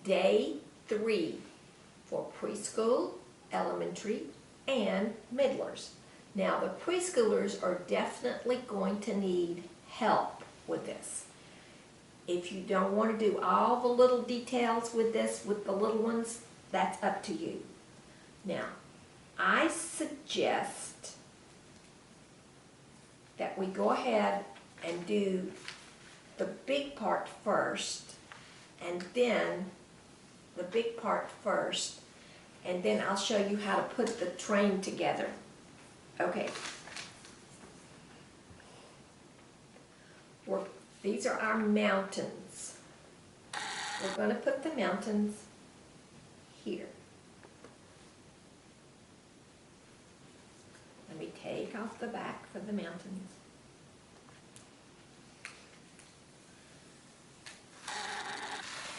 day 3 for preschool, elementary, and middlers. Now the preschoolers are definitely going to need help with this. If you don't want to do all the little details with this, with the little ones, that's up to you. Now, I suggest that we go ahead and do the big part first, and then the big part first, and then I'll show you how to put the train together. Okay. These are our mountains. We're going to put the mountains here. Let me take off the back for the mountains.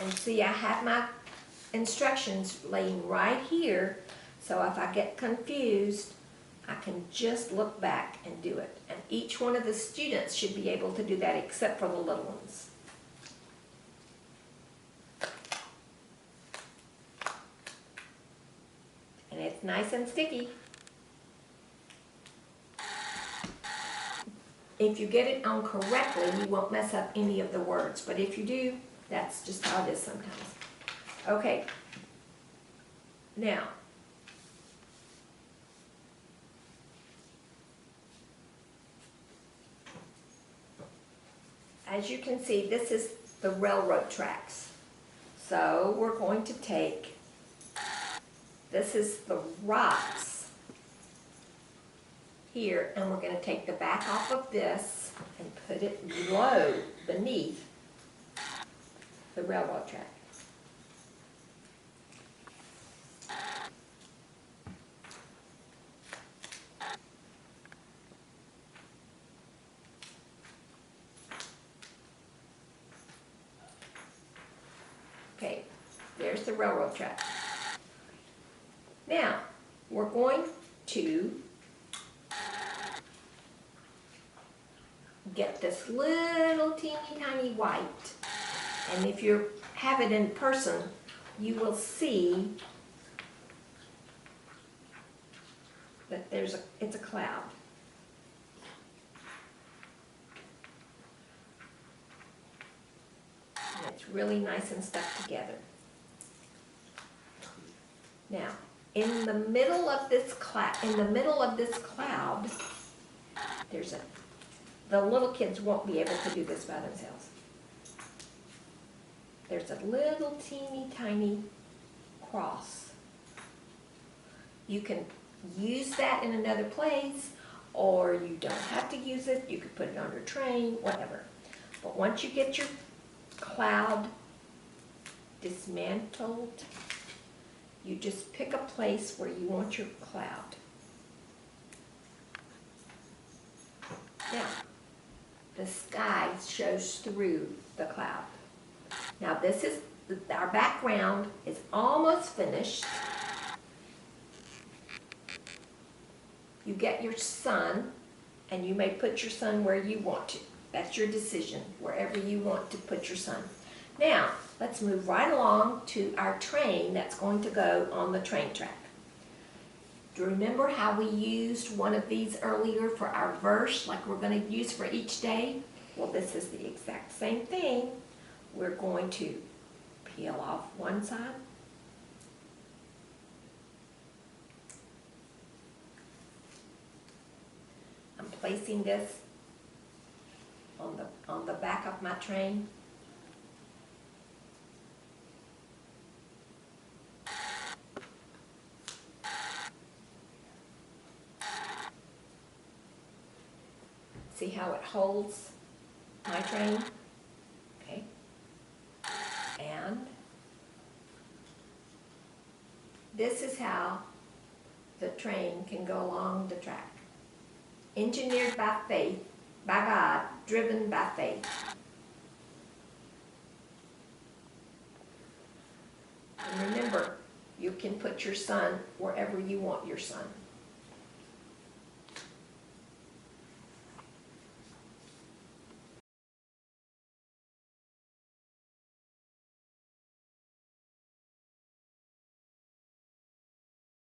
And see, I have my instructions laying right here, so if I get confused, I can just look back and do it. And each one of the students should be able to do that except for the little ones. And it's nice and sticky. If you get it on correctly, you won't mess up any of the words. But if you do, that's just how it is sometimes. Okay. Now, as you can see, this is the railroad tracks. So we're going to take, this is the rocks here, and we're going to take the back off of this and put it low beneath the railroad track. Okay, there's the railroad track. Now, we're going to get this little teeny tiny white, and if you have it in person, you will see that it's a cloud. And it's really nice and stuck together. Now, in the middle of this cloud, the little kids won't be able to do this by themselves. There's a little teeny tiny cross. You can use that in another place, or you don't have to use it. You could put it on your train, whatever. But once you get your cloud dismantled, you just pick a place where you want your cloud. Now, the sky shows through the cloud. Now this is, our background is almost finished. You get your sun, and you may put your sun where you want to. That's your decision, wherever you want to put your sun. Now, let's move right along to our train that's going to go on the train track. Do you remember how we used one of these earlier for our verse, like we're going to use for each day? Well, this is the exact same thing. We're going to peel off one side. I'm placing this on the back of my train. See how it holds my train? Okay. And this is how the train can go along the track. Engineered by faith, by God, driven by faith. And remember, you can put your sun wherever you want your sun.